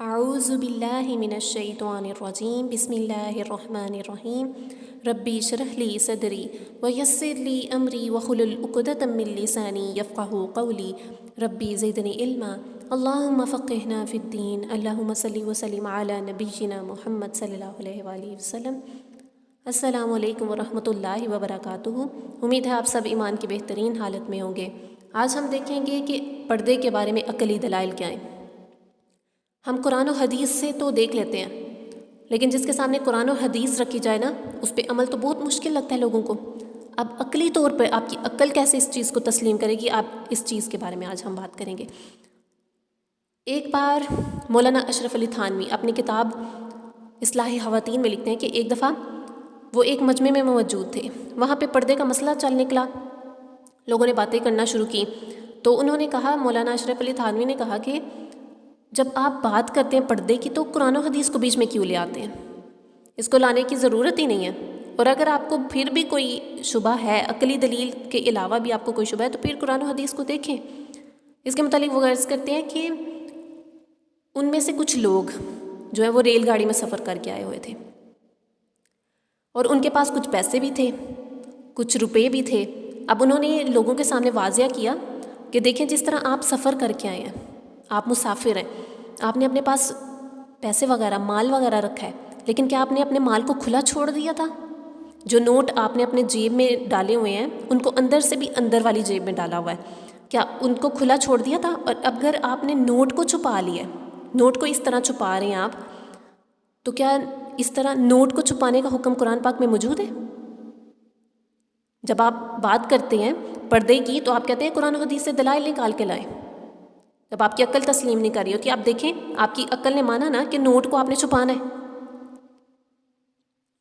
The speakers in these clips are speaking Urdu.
اعوذ باللہ من الشیطان الرجیم بسم اللہ الرحمن الرحیم ربی اشرح لی صدری ویسر لی امری واحلل عقدۃ من لسانی یفقہوا قولی ربی زدنی علما اللہم فقہنا فی الدین اللہم صلی وسلم علی نبینا محمد صلی اللہ علیہ وآلہ وسلم۔ السلام علیکم ورحمۃ اللہ وبرکاتہ۔ امید ہے آپ سب ایمان کی بہترین حالت میں ہوں گے۔ آج ہم دیکھیں گے کہ پردے کے بارے میں عقلی دلائل کیا ہیں۔ ہم قرآن و حدیث سے تو دیکھ لیتے ہیں، لیکن جس کے سامنے قرآن و حدیث رکھی جائے نا، اس پہ عمل تو بہت مشکل لگتا ہے لوگوں کو۔ اب عقلی طور پر آپ کی عقل کیسے اس چیز کو تسلیم کرے گی، آپ اس چیز کے بارے میں آج ہم بات کریں گے۔ ایک بار مولانا اشرف علی تھانوی اپنی کتاب اصلاح خواتین میں لکھتے ہیں کہ ایک دفعہ وہ ایک مجمع میں موجود تھے، وہاں پہ پردے کا مسئلہ چل نکلا، لوگوں نے باتیں کرنا شروع کی، تو انہوں نے کہا، مولانا اشرف علی تھانوی نے کہا کہ جب آپ بات کرتے ہیں پردے کی تو قرآن و حدیث کو بیچ میں کیوں لے آتے ہیں؟ اس کو لانے کی ضرورت ہی نہیں ہے، اور اگر آپ کو پھر بھی کوئی شبہ ہے، عقلی دلیل کے علاوہ بھی آپ کو کوئی شبہ ہے، تو پھر قرآن و حدیث کو دیکھیں۔ اس کے متعلق وہ عرض کرتے ہیں کہ ان میں سے کچھ لوگ جو ہے وہ ریل گاڑی میں سفر کر کے آئے ہوئے تھے، اور ان کے پاس کچھ پیسے بھی تھے، کچھ روپے بھی تھے۔ اب انہوں نے لوگوں کے سامنے واضح کیا کہ دیکھیں، جس طرح آپ سفر کر کے آئے ہیں، آپ مسافر ہیں، آپ نے اپنے پاس پیسے وغیرہ، مال وغیرہ رکھا ہے، لیکن کیا آپ نے اپنے مال کو کھلا چھوڑ دیا تھا؟ جو نوٹ آپ نے اپنے جیب میں ڈالے ہوئے ہیں، ان کو اندر سے بھی اندر والی جیب میں ڈالا ہوا ہے، کیا ان کو کھلا چھوڑ دیا تھا؟ اور اگر آپ نے نوٹ کو چھپا لیا ہے، نوٹ کو اس طرح چھپا رہے ہیں آپ، تو کیا اس طرح نوٹ کو چھپانے کا حکم قرآن پاک میں موجود ہے؟ جب آپ بات کرتے ہیں پردے کی تو آپ کہتے ہیں قرآن و حدیث سے دلائل نکال کے لائیں۔ جب آپ کی عقل تسلیم نہیں کر رہی ہوتی، آپ دیکھیں، آپ کی عقل نے مانا نا کہ نوٹ کو آپ نے چھپانا ہے،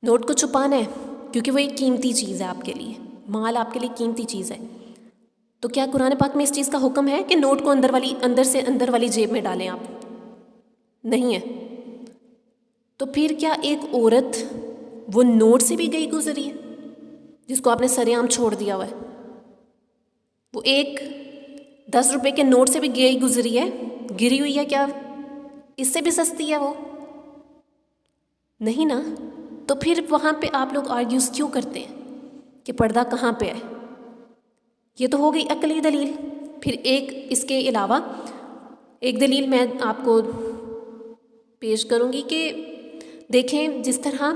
نوٹ کو چھپانا ہے، کیونکہ وہ ایک قیمتی چیز ہے آپ کے لیے، مال آپ کے لیے قیمتی چیز ہے۔ تو کیا قرآن پاک میں اس چیز کا حکم ہے کہ نوٹ کو اندر سے اندر والی جیب میں ڈالیں آپ؟ نہیں ہے۔ تو پھر کیا ایک عورت وہ نوٹ سے بھی گئی گزری ہے، جس کو آپ نے سرے عام چھوڑ دیا ہوا ہے؟ وہ ایک 10 روپے کے نوٹ سے بھی گئی گزری ہے، گری ہوئی ہے، کیا اس سے بھی سستی ہے وہ؟ نہیں نا۔ تو پھر وہاں پہ آپ لوگ آرگیوز کیوں کرتے ہیں کہ پردہ کہاں پہ ہے؟ یہ تو ہو گئی عقلی دلیل۔ پھر ایک اس کے علاوہ ایک دلیل میں آپ کو پیش کروں گی کہ دیکھیں، جس طرح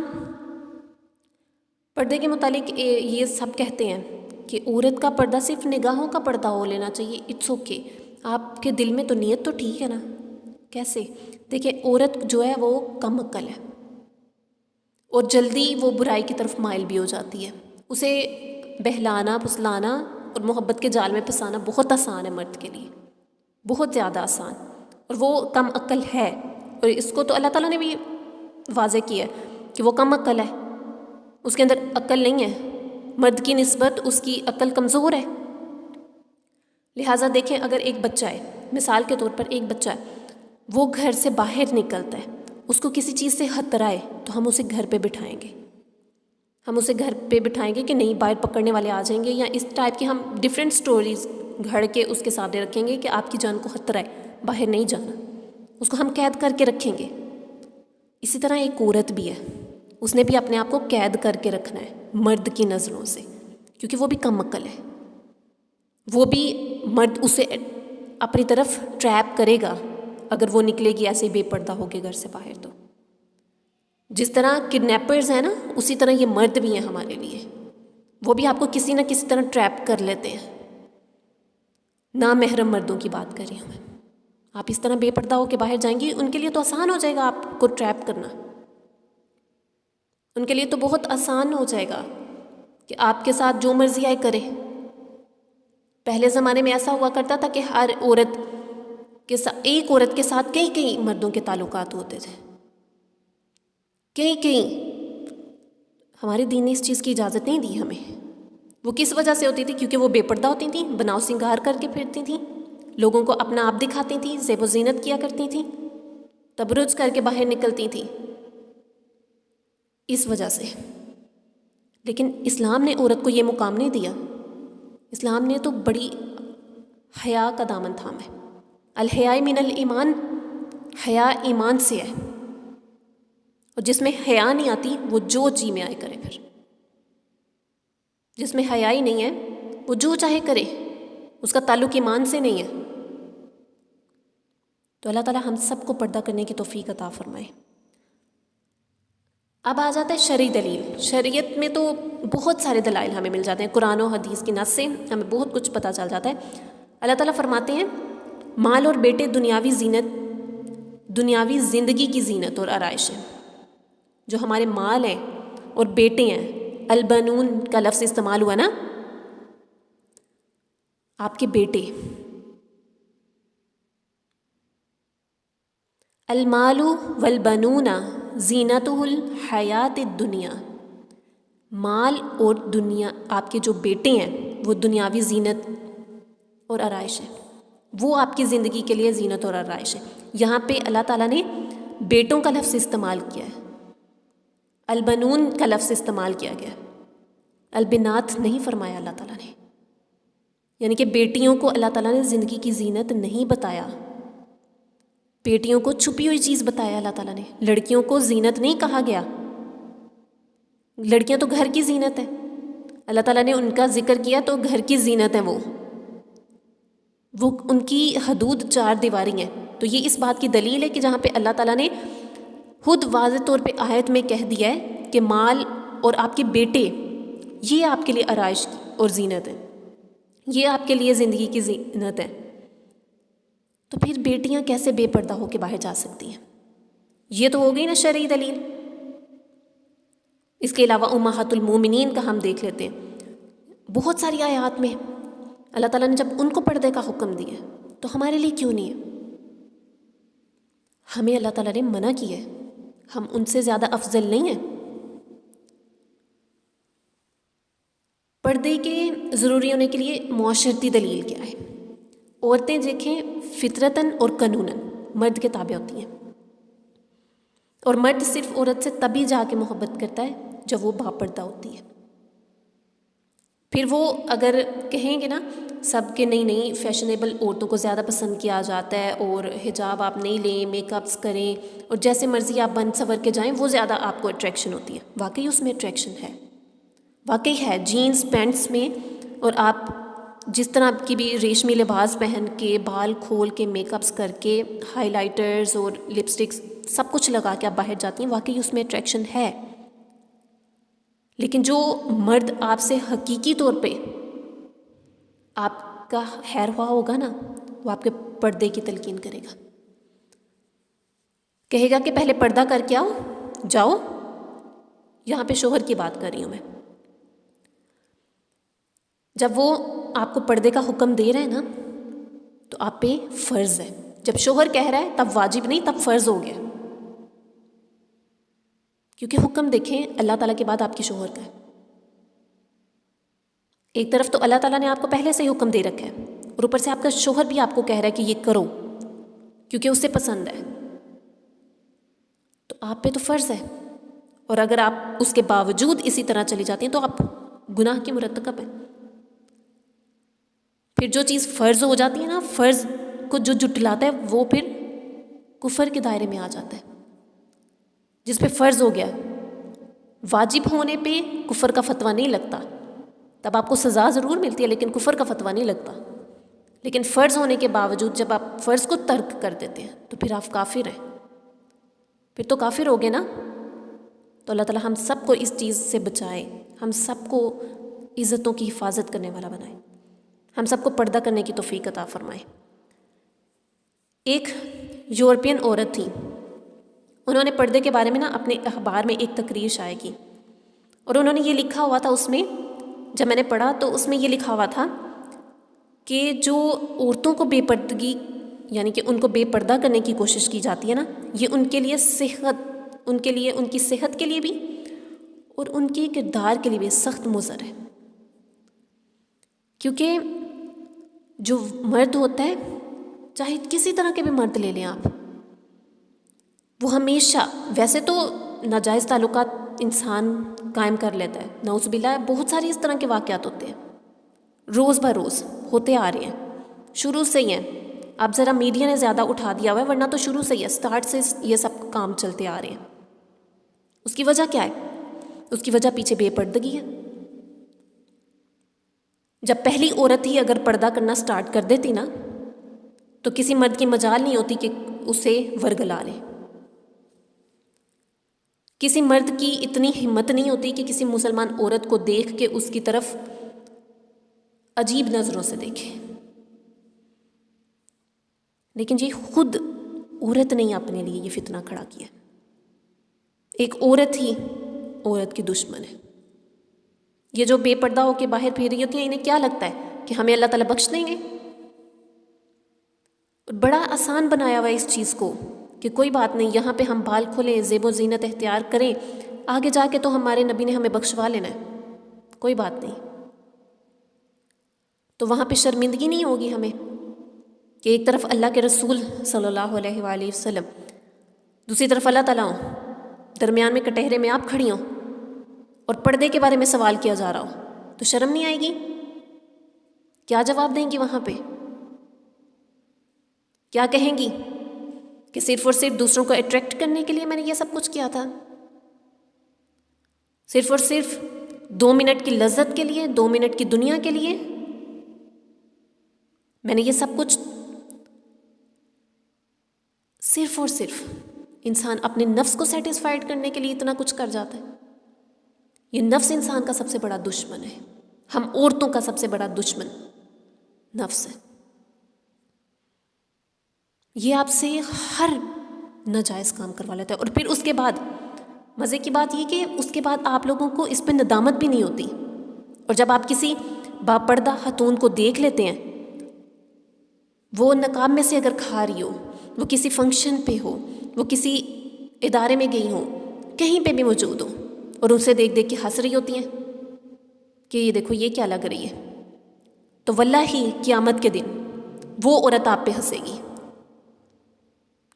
پردے کے متعلق یہ سب کہتے ہیں کہ عورت کا پردہ صرف نگاہوں کا پردہ ہو لینا چاہیے، اٹس اوکے، آپ کے دل میں تو نیت تو ٹھیک ہے نا؟ کیسے؟ دیکھیں، عورت جو ہے وہ کم عقل ہے، اور جلدی وہ برائی کی طرف مائل بھی ہو جاتی ہے۔ اسے بہلانا، پھسلانا اور محبت کے جال میں پھنسانا بہت آسان ہے مرد کے لیے، بہت زیادہ آسان، اور وہ کم عقل ہے، اور اس کو تو اللہ تعالیٰ نے بھی واضح کیا ہے کہ وہ کم عقل ہے، اس کے اندر عقل نہیں ہے، مرد کی نسبت اس کی عقل کمزور ہے۔ لہٰذا دیکھیں، اگر ایک بچہ ہے، مثال کے طور پر ایک بچہ ہے، وہ گھر سے باہر نکلتا ہے، اس کو کسی چیز سے خطرہ ہے، تو ہم اسے گھر پہ بٹھائیں گے، ہم اسے گھر پہ بٹھائیں گے کہ نہیں، باہر پکڑنے والے آ جائیں گے، یا اس ٹائپ کی ہم ڈیفرنٹ سٹوریز گھڑ کے اس کے سامنے رکھیں گے کہ آپ کی جان کو خطرہ ہے، باہر نہیں جانا، اس کو ہم قید کر کے رکھیں گے۔ اسی طرح ایک عورت بھی ہے، اس نے بھی اپنے آپ کو قید کر کے رکھنا ہے مرد کی نظروں سے، کیونکہ وہ بھی کم عقل ہے، وہ بھی مرد اسے اپنی طرف ٹریپ کرے گا اگر وہ نکلے گی ایسے بے پردہ ہو کے گھر سے باہر۔ تو جس طرح کڈنیپرز ہیں نا، اسی طرح یہ مرد بھی ہیں ہمارے لیے، وہ بھی آپ کو کسی نہ کسی طرح ٹریپ کر لیتے ہیں۔ نامحرم مردوں کی بات کر رہی ہوں میں، آپ اس طرح بے پردہ ہو کے باہر جائیں گی، ان کے لیے تو آسان ہو جائے گا آپ کو ٹریپ کرنا، ان کے لیے تو بہت آسان ہو جائے گا کہ آپ کے ساتھ جو مرضی آئے کرے۔ پہلے زمانے میں ایسا ہوا کرتا تھا کہ ہر عورت کے ساتھ، ایک عورت کے ساتھ کئی مردوں کے تعلقات ہوتے تھے، کئی۔ ہمارے دین نے اس چیز کی اجازت نہیں دی ہمیں۔ وہ کس وجہ سے ہوتی تھی؟ کیونکہ وہ بے پردہ ہوتی تھیں، بناؤ سنگار کر کے پھرتی تھیں، لوگوں کو اپنا آپ دکھاتی تھیں، زیب و زینت کیا کرتی تھیں، تبرج کر کے باہر نکلتی تھیں، اس وجہ سے۔ لیکن اسلام نے عورت کو یہ مقام نہیں دیا، اسلام نے تو بڑی حیا کا دامن تھاما ہے۔ الحیاء من الایمان، حیا ایمان سے ہے، اور جس میں حیا نہیں آتی وہ جو جی میں آئے کرے، پھر جس میں حیا ہی نہیں ہے وہ جو چاہے کرے، اس کا تعلق ایمان سے نہیں ہے۔ تو اللہ تعالیٰ ہم سب کو پردہ کرنے کی توفیق عطا فرمائے۔ اب آ جاتا ہے شرعی دلیل۔ شریعت میں تو بہت سارے دلائل ہمیں مل جاتے ہیں، قرآن و حدیث کی نص سے ہمیں بہت کچھ پتہ چل جاتا ہے۔ اللہ تعالیٰ فرماتے ہیں مال اور بیٹے دنیاوی زندگی کی زینت اور آرائش ہے۔ جو ہمارے مال ہیں اور بیٹے ہیں، البنون کا لفظ استعمال ہوا نا، آپ کے بیٹے، المال والبنون زینتہ الحیات الدنیا، مال اور دنیا، آپ کے جو بیٹے ہیں وہ دنیاوی زینت اور آرائش ہے، وہ آپ کی زندگی کے لیے زینت اور آرائش ہے۔ یہاں پہ اللہ تعالیٰ نے بیٹوں کا لفظ استعمال کیا ہے، البنون کا لفظ استعمال کیا گیا، البنات نہیں فرمایا اللہ تعالیٰ نے، یعنی کہ بیٹیوں کو اللہ تعالیٰ نے زندگی کی زینت نہیں بتایا، بیٹیوں کو چھپی ہوئی چیز بتایا اللہ تعالیٰ نے۔ لڑکیوں کو زینت نہیں کہا گیا، لڑکیاں تو گھر کی زینت ہے، اللہ تعالیٰ نے ان کا ذکر کیا تو گھر کی زینت ہے، وہ ان کی حدود 4 دیواری ہیں۔ تو یہ اس بات کی دلیل ہے کہ جہاں پہ اللہ تعالیٰ نے خود واضح طور پہ آیت میں کہہ دیا ہے کہ مال اور آپ کے بیٹے یہ آپ کے لیے آرائش اور زینت ہے، یہ آپ کے لیے زندگی کی زینت ہے، تو پھر بیٹیاں کیسے بے پردہ ہو کے باہر جا سکتی ہیں؟ یہ تو ہو گئی نا شرعی دلیل۔ اس کے علاوہ امہات المومنین کا ہم دیکھ لیتے ہیں، بہت ساری آیات میں اللہ تعالیٰ نے جب ان کو پردے کا حکم دیا تو ہمارے لیے کیوں نہیں ہے؟ ہمیں اللہ تعالیٰ نے منع کیا ہے، ہم ان سے زیادہ افضل نہیں ہیں۔ پردے کے ضروری ہونے کے لیے معاشرتی دلیل کیا ہے؟ عورتیں دیکھیں فطرتاً اور قانوناً مرد کے تابع ہوتی ہیں، اور مرد صرف عورت سے تبھی جا کے محبت کرتا ہے جب وہ باپردہ ہوتی ہے۔ پھر وہ اگر کہیں گے نا سب کے نہیں فیشنیبل عورتوں کو زیادہ پسند کیا جاتا ہے، اور حجاب آپ نہیں لیں، میک اپس کریں اور جیسے مرضی آپ بن سنور کے جائیں، وہ زیادہ آپ کو اٹریکشن ہوتی ہے۔ واقعی اس میں اٹریکشن ہے، واقعی ہے، جینز پینٹس میں، اور آپ جس طرح آپ کی بھی ریشمی لباس پہن کے، بال کھول کے، میک اپس کر کے، ہائی لائٹرز اور لپسٹکس سب کچھ لگا کے آپ باہر جاتی ہیں، واقعی اس میں اٹریکشن ہے۔ لیکن جو مرد آپ سے حقیقی طور پہ آپ کا خیر خواہ ہوگا نا، وہ آپ کے پردے کی تلقین کرے گا، کہے گا کہ پہلے پردہ کر کے آؤ، جاؤ۔ یہاں پہ شوہر کی بات کر رہی ہوں میں، جب وہ آپ کو پردے کا حکم دے رہے ہیں نا تو آپ پہ فرض ہے۔ جب شوہر کہہ رہا ہے تب واجب نہیں، تب فرض ہو گیا، کیونکہ حکم دیکھیں اللہ تعالیٰ کے بعد آپ کے شوہر کا ہے۔ ایک طرف تو اللہ تعالیٰ نے آپ کو پہلے سے ہی حکم دے رکھا ہے، اور اوپر سے آپ کا شوہر بھی آپ کو کہہ رہا ہے کہ یہ کرو کیونکہ اسے پسند ہے، تو آپ پہ تو فرض ہے۔ اور اگر آپ اس کے باوجود اسی طرح چلی جاتی ہیں تو آپ گناہ کی مرتکب ہیں۔ پھر جو چیز فرض ہو جاتی ہے نا، فرض کو جو جٹلاتا ہے وہ پھر کفر کے دائرے میں آ جاتا ہے۔ جس پہ فرض ہو گیا، واجب ہونے پہ کفر کا فتویٰ نہیں لگتا، تب آپ کو سزا ضرور ملتی ہے لیکن کفر کا فتویٰ نہیں لگتا۔ لیکن فرض ہونے کے باوجود جب آپ فرض کو ترک کر دیتے ہیں تو پھر آپ کافر ہیں، پھر تو کافر ہو گئے نا۔ تو اللہ تعالیٰ ہم سب کو اس چیز سے بچائے، ہم سب کو عزتوں کی حفاظت کرنے والا بنائے، ہم سب کو پردہ کرنے کی توفیق عطا فرمائے۔ ایک یورپین عورت تھی، انہوں نے پردے کے بارے میں نا اپنے اخبار میں ایک تقریر شائع کی، اور انہوں نے یہ لکھا ہوا تھا، اس میں جب میں نے پڑھا تو اس میں یہ لکھا ہوا تھا کہ جو عورتوں کو بے پردگی یعنی کہ ان کو بے پردہ کرنے کی کوشش کی جاتی ہے نا، یہ ان کے لیے ان کی صحت کے لیے بھی اور ان کے کردار کے لیے بھی سخت مضر ہے۔ کیونکہ جو مرد ہوتا ہے، چاہے کسی طرح کے بھی مرد لے لیں آپ، وہ ہمیشہ، ویسے تو ناجائز تعلقات انسان قائم کر لیتا ہے، نعوذ باللہ، بہت ساری اس طرح کے واقعات ہوتے ہیں، روز بروز ہوتے آ رہے ہیں، شروع سے ہی ہیں، اب ذرا میڈیا نے زیادہ اٹھا دیا ہوا ہے، ورنہ تو شروع سے ہی ہے، اسٹارٹ سے یہ سب کام چلتے آ رہے ہیں۔ اس کی وجہ کیا ہے؟ اس کی وجہ پیچھے بے پردگی ہے۔ جب پہلی عورت ہی اگر پردہ کرنا سٹارٹ کر دیتی نا تو کسی مرد کی مجال نہیں ہوتی کہ اسے ورگلا لے۔ کسی مرد کی اتنی ہمت نہیں ہوتی کہ کسی مسلمان عورت کو دیکھ کے اس کی طرف عجیب نظروں سے دیکھے، لیکن یہ خود عورت نے اپنے لیے یہ فتنہ کھڑا کیا۔ ایک عورت ہی عورت کی دشمن ہے۔ یہ جو بے پردہ ہو کے باہر پھر رہی ہوتی ہیں، انہیں کیا لگتا ہے کہ ہمیں اللہ تعالیٰ بخش دیں گے؟ بڑا آسان بنایا ہوا ہے اس چیز کو کہ کوئی بات نہیں، یہاں پہ ہم بال کھولیں، زیب و زینت اختیار کریں، آگے جا کے تو ہمارے نبی نے ہمیں بخشوا لینا ہے، کوئی بات نہیں۔ تو وہاں پہ شرمندگی نہیں ہوگی ہمیں کہ ایک طرف اللہ کے رسول صلی اللہ علیہ وآلہ وسلم، دوسری طرف اللہ تعالیٰ ہوں، درمیان میں کٹہرے میں آپ کھڑی ہوں اور پردے کے بارے میں سوال کیا جا رہا ہو، تو شرم نہیں آئے گی؟ کیا جواب دیں گی وہاں پہ؟ کیا کہیں گی کہ صرف اور صرف دوسروں کو اٹریکٹ کرنے کے لیے میں نے یہ سب کچھ کیا تھا؟ صرف اور صرف 2 منٹ کی لذت کے لیے، 2 منٹ کی دنیا کے لیے میں نے یہ سب کچھ؟ صرف اور صرف انسان اپنے نفس کو سیٹسفائیڈ کرنے کے لیے اتنا کچھ کر جاتا ہے۔ یہ نفس انسان کا سب سے بڑا دشمن ہے۔ ہم عورتوں کا سب سے بڑا دشمن نفس ہے۔ یہ آپ سے ہر ناجائز کام کروا لیتا ہے، اور پھر اس کے بعد مزے کی بات یہ کہ اس کے بعد آپ لوگوں کو اس پہ ندامت بھی نہیں ہوتی۔ اور جب آپ کسی باپردہ خاتون کو دیکھ لیتے ہیں، وہ نقاب میں سے اگر کھا رہی ہو، وہ کسی فنکشن پہ ہو، وہ کسی ادارے میں گئی ہو، کہیں پہ بھی موجود ہو، اور اسے دیکھ دیکھ کے ہنس رہی ہوتی ہیں کہ یہ دیکھو یہ کیا لگ رہی ہے، تو واللہ ہی قیامت کے دن وہ عورت آپ پہ ہنسے گی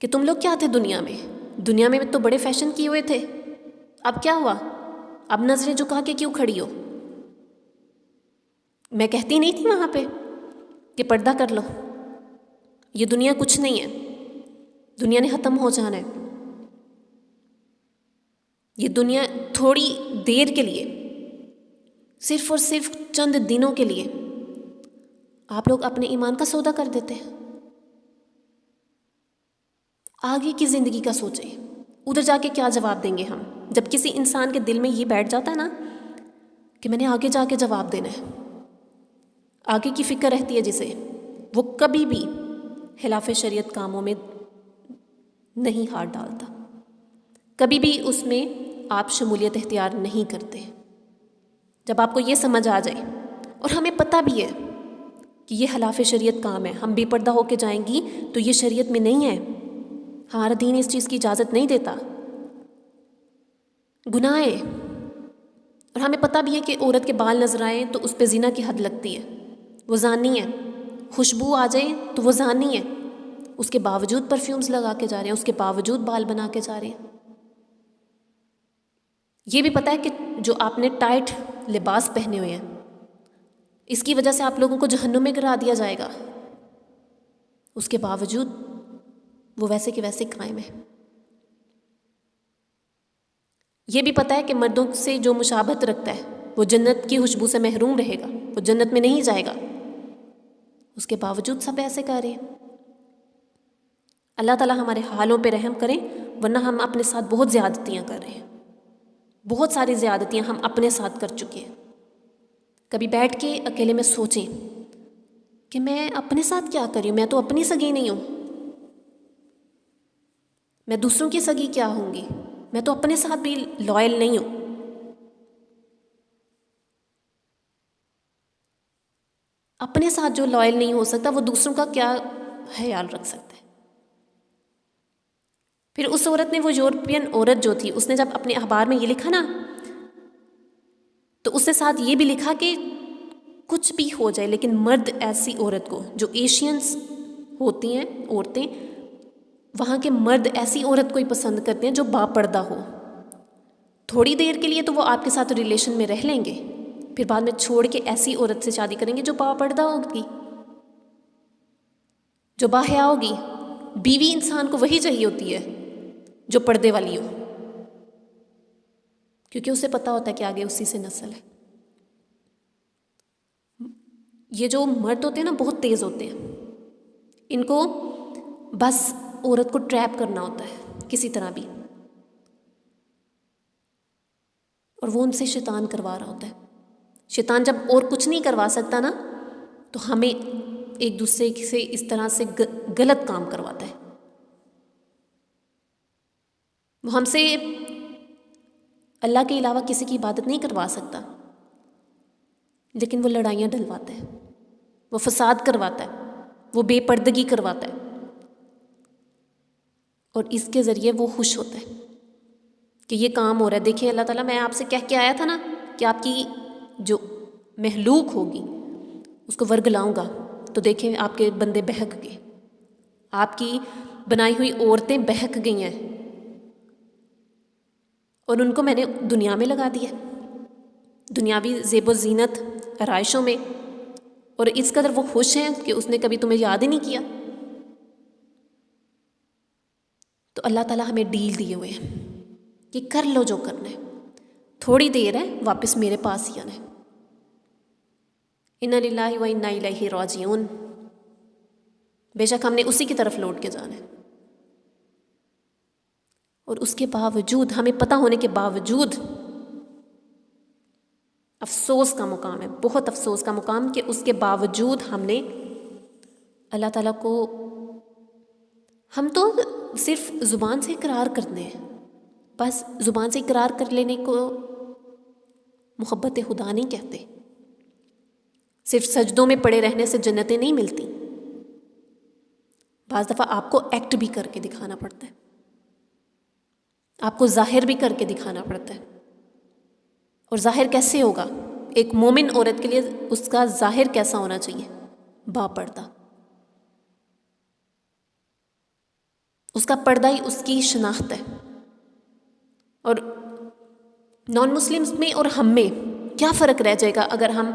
کہ تم لوگ کیا تھے دنیا میں تو بڑے فیشن کیے ہوئے تھے، اب کیا ہوا؟ اب نظریں جھکا کے کیوں کھڑی ہو؟ میں کہتی نہیں تھی وہاں پہ کہ پردہ کر لو، یہ دنیا کچھ نہیں ہے، دنیا نے ختم ہو جانا ہے، یہ دنیا تھوڑی دیر کے لیے، صرف اور صرف چند دنوں کے لیے آپ لوگ اپنے ایمان کا سودا کر دیتے ہیں۔ آگے کی زندگی کا سوچیں، ادھر جا کے کیا جواب دیں گے ہم؟ جب کسی انسان کے دل میں یہ بیٹھ جاتا ہے نا کہ میں نے آگے جا کے جواب دینا ہے، آگے کی فکر رہتی ہے جسے، وہ کبھی بھی خلاف شریعت کاموں میں نہیں ہاتھ ڈالتا، کبھی بھی اس میں آپ شمولیت اختیار نہیں کرتے۔ جب آپ کو یہ سمجھ آ جائے، اور ہمیں پتہ بھی ہے کہ یہ خلاف شریعت کام ہے، ہم بے پردہ ہو کے جائیں گی تو یہ شریعت میں نہیں ہے، ہمارا دین اس چیز کی اجازت نہیں دیتا، گناہ ہے۔ اور ہمیں پتہ بھی ہے کہ عورت کے بال نظر آئیں تو اس پہ زنا کی حد لگتی ہے، وہ زانی ہے، خوشبو آ جائے تو وہ زانی ہے، اس کے باوجود پرفیومز لگا کے جا رہے ہیں، اس کے باوجود بال بنا کے جا رہے ہیں۔ یہ بھی پتہ ہے کہ جو آپ نے ٹائٹ لباس پہنے ہوئے ہیں، اس کی وجہ سے آپ لوگوں کو جہنم میں گرا دیا جائے گا، اس کے باوجود وہ ویسے کے ویسے قائم ہے۔ یہ بھی پتہ ہے کہ مردوں سے جو مشابہت رکھتا ہے وہ جنت کی خوشبو سے محروم رہے گا، وہ جنت میں نہیں جائے گا، اس کے باوجود سب ایسے کر رہے ہیں۔ اللہ تعالیٰ ہمارے حالوں پہ رحم کریں، ورنہ ہم اپنے ساتھ بہت زیادتیاں کر رہے ہیں، بہت ساری زیادتیاں ہم اپنے ساتھ کر چکے ہیں۔ کبھی بیٹھ کے اکیلے میں سوچیں کہ میں اپنے ساتھ کیا کر رہی ہوں، میں تو اپنی سگی نہیں ہوں، میں دوسروں کی سگی کیا ہوں گی، میں تو اپنے ساتھ بھی لائل نہیں ہوں۔ اپنے ساتھ جو لائل نہیں ہو سکتا وہ دوسروں کا کیا خیال رکھ سکتا ہے؟ پھر اس عورت نے، وہ یورپین عورت جو تھی، اس نے جب اپنے اخبار میں یہ لکھا نا تو اس کے ساتھ یہ بھی لکھا کہ کچھ بھی ہو جائے لیکن مرد ایسی عورت کو، جو ایشینز ہوتی ہیں عورتیں، وہاں کے مرد ایسی عورت کو ہی پسند کرتے ہیں جو باپردہ ہو۔ تھوڑی دیر کے لیے تو وہ آپ کے ساتھ ریلیشن میں رہ لیں گے، پھر بعد میں چھوڑ کے ایسی عورت سے شادی کریں گے جو باپردہ ہوگی۔ جو باحیا ہوگی، بیوی انسان کو وہی چاہیے ہوتی ہے جو پردے والی ہو، کیونکہ اسے پتہ ہوتا ہے کہ آگے اسی سے نسل ہے۔ یہ جو مرد ہوتے ہیں نا بہت تیز ہوتے ہیں، ان کو بس عورت کو ٹریپ کرنا ہوتا ہے کسی طرح بھی، اور وہ ان سے شیطان کروا رہا ہوتا ہے۔ شیطان جب اور کچھ نہیں کروا سکتا نا، تو ہمیں ایک دوسرے سے اس طرح سے غلط کام کرواتا ہے۔ وہ ہم سے اللہ کے علاوہ کسی کی عبادت نہیں کروا سکتا، لیکن وہ لڑائیاں ڈلواتا ہے، وہ فساد کرواتا ہے، وہ بے پردگی کرواتا ہے، اور اس کے ذریعے وہ خوش ہوتا ہے کہ یہ کام ہو رہا ہے۔ دیکھیں اللہ تعالیٰ، میں آپ سے کہہ کے آیا تھا نا کہ آپ کی جو مخلوق ہوگی اس کو ورگلاؤں گا، تو دیکھیں آپ کے بندے بہک گئے، آپ کی بنائی ہوئی عورتیں بہک گئی ہیں، اور ان کو میں نے دنیا میں لگا دیا، دنیاوی زیب و زینت آرائشوں میں، اور اس قدر وہ خوش ہیں کہ اس نے کبھی تمہیں یاد ہی نہیں کیا۔ تو اللہ تعالیٰ ہمیں ڈیل دیے ہوئے ہیں کہ کر لو جو کرنا ہے، تھوڑی دیر ہے، واپس میرے پاس ہی آنا ہے۔ انا للہ و انا الیہ راجعون، بے شک ہم نے اسی کی طرف لوٹ کے جانا ہے۔ اور اس کے باوجود، ہمیں پتہ ہونے کے باوجود، افسوس کا مقام ہے، بہت افسوس کا مقام کہ اس کے باوجود ہم نے اللہ تعالیٰ کو، ہم تو صرف زبان سے اقرار کرتے ہیں، بس زبان سے اقرار کر لینے کو محبت خدا نہیں کہتے۔ صرف سجدوں میں پڑے رہنے سے جنتیں نہیں ملتی، بعض دفعہ آپ کو ایکٹ بھی کر کے دکھانا پڑتا ہے، آپ کو ظاہر بھی کر کے دکھانا پڑتا ہے۔ اور ظاہر کیسے ہوگا؟ ایک مومن عورت کے لیے اس کا ظاہر کیسا ہونا چاہیے؟ با پردہ۔ اس کا پردہ ہی اس کی شناخت ہے۔ اور نان مسلمز میں اور ہم میں کیا فرق رہ جائے گا اگر ہم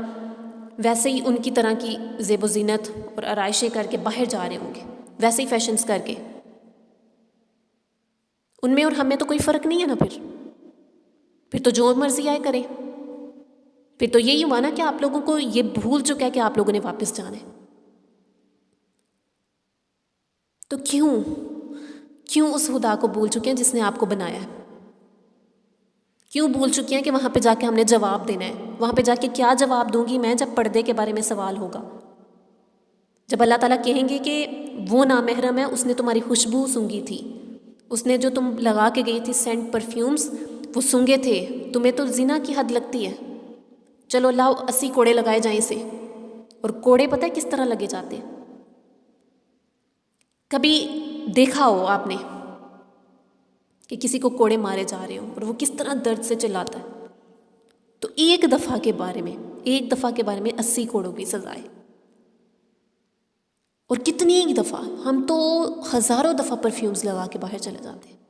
ویسے ہی ان کی طرح کی زیب و زینت اور آرائشیں کر کے باہر جا رہے ہوں گے، ویسے ہی فیشنز کر کے؟ ان میں اور ہم میں تو کوئی فرق نہیں ہے نا۔ پھر تو جو مرضی آئے کریں، پھر تو یہی ہوا نا کہ آپ لوگوں کو یہ بھول چکا ہے کہ آپ لوگوں نے واپس جانا ہے۔ تو کیوں اس خدا کو بھول چکے ہیں جس نے آپ کو بنایا ہے؟ کیوں بھول چکی ہیں کہ وہاں پہ جا کے ہم نے جواب دینا ہے؟ وہاں پہ جا کے کیا جواب دوں گی میں جب پردے کے بارے میں سوال ہوگا؟ جب اللہ تعالیٰ کہیں گے کہ وہ نامحرم ہے، اس نے تمہاری خوشبو سونگھی تھی، اس نے جو تم لگا کے گئی تھی سینٹ پرفیومز وہ سونگے تھے، تمہیں تو زنا کی حد لگتی ہے، چلو لاؤ 80 کوڑے لگائے جائیں اسے۔ اور کوڑے پتہ ہے کس طرح لگے جاتے ہیں؟ کبھی دیکھا ہو آپ نے کہ کسی کو کوڑے مارے جا رہے ہوں اور وہ کس طرح درد سے چلاتا ہے؟ تو ایک دفعہ کے بارے میں 80 کوڑوں کی سزا ہے۔ اور کتنی ایک دفعہ، ہم تو ہزاروں دفعہ پرفیومز لگا کے باہر چلے جاتے ہیں،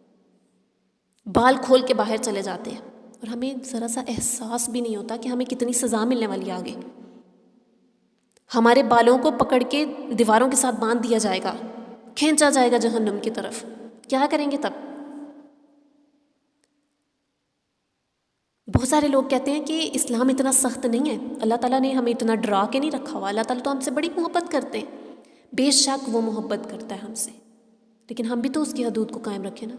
بال کھول کے باہر چلے جاتے ہیں، اور ہمیں ذرا سا احساس بھی نہیں ہوتا کہ ہمیں کتنی سزا ملنے والی ہے آگے۔ ہمارے بالوں کو پکڑ کے دیواروں کے ساتھ باندھ دیا جائے گا، کھینچا جائے گا جہنم کی طرف۔ کیا کریں گے تب؟ بہت سارے لوگ کہتے ہیں کہ اسلام اتنا سخت نہیں ہے، اللہ تعالیٰ نے ہمیں اتنا ڈرا کے نہیں رکھا ہوا، اللہ تعالیٰ تو ہم سے بڑی محبت کرتے ہیں۔ بے شک وہ محبت کرتا ہے ہم سے، لیکن ہم بھی تو اس کی حدود کو قائم رکھیں نا،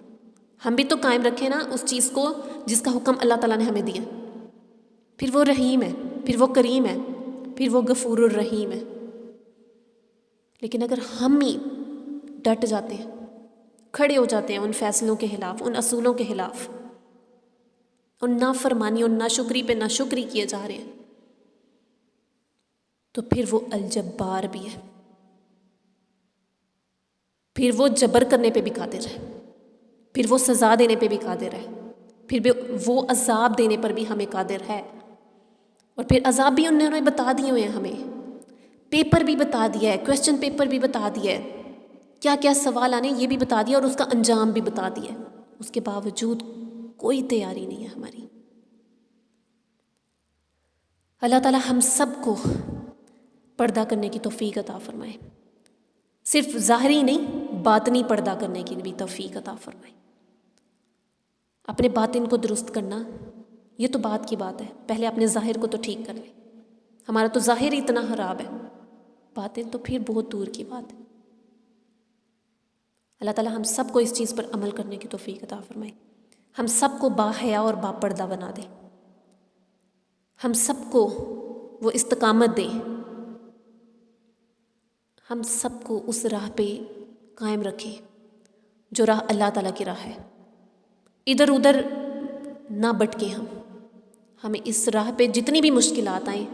ہم بھی تو قائم رکھیں نا اس چیز کو جس کا حکم اللہ تعالیٰ نے ہمیں دیا۔ پھر وہ رحیم ہے، پھر وہ کریم ہے، پھر وہ غفور الرحیم ہے۔ لیکن اگر ہم ہی ڈٹ جاتے ہیں، کھڑے ہو جاتے ہیں ان فیصلوں کے خلاف، ان اصولوں کے خلاف، اور نافرمانی اور ناشکری پہ ناشکری کیے جا رہے ہیں، تو پھر وہ الجبار بھی ہے، پھر وہ جبر کرنے پہ بھی قادر ہے، پھر وہ سزا دینے پہ بھی قادر ہے، پھر بھی وہ عذاب دینے پر بھی ہمیں قادر ہے۔ اور پھر عذاب بھی انہوں نے بتا دیے ہوئے ہیں، ہمیں پیپر بھی بتا دیا ہے، کویسچن پیپر بھی بتا دیا ہے، کیا کیا سوال آنے یہ بھی بتا دیا، اور اس کا انجام بھی بتا دیا ہے۔ اس کے باوجود کوئی تیاری نہیں ہے ہماری۔ اللہ تعالیٰ ہم سب کو پردہ کرنے کی توفیق عطا فرمائے۔ صرف ظاہری نہیں باطنی پردہ کرنے کی بھی توفیق عطا فرمائے۔ اپنے باطن کو درست کرنا یہ تو بات کی بات ہے، پہلے اپنے ظاہر کو تو ٹھیک کر لیں۔ ہمارا تو ظاہر ہی اتنا خراب ہے، باطن تو پھر بہت دور کی بات ہے۔ اللہ تعالیٰ ہم سب کو اس چیز پر عمل کرنے کی توفیق عطا فرمائے، ہم سب کو باحیا اور باپردہ بنا دے، ہم سب کو وہ استقامت دے، ہم سب کو اس راہ پہ قائم رکھے جو راہ اللہ تعالیٰ کی راہ ہے۔ ادھر ادھر نہ بٹکیں ہمیں اس راہ پہ جتنی بھی مشکلات آئیں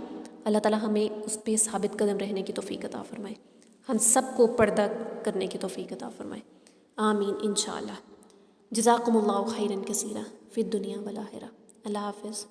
اللہ تعالیٰ ہمیں اس پہ ثابت قدم رہنے کی توفیق عطا فرمائے، ہم سب کو پردہ کرنے کی توفیق عطا فرمائے، آمین انشاءاللہ۔ جزاکم اللہ خیرا کثیرا فی الدنیا والآخرہ۔ اللہ حافظ۔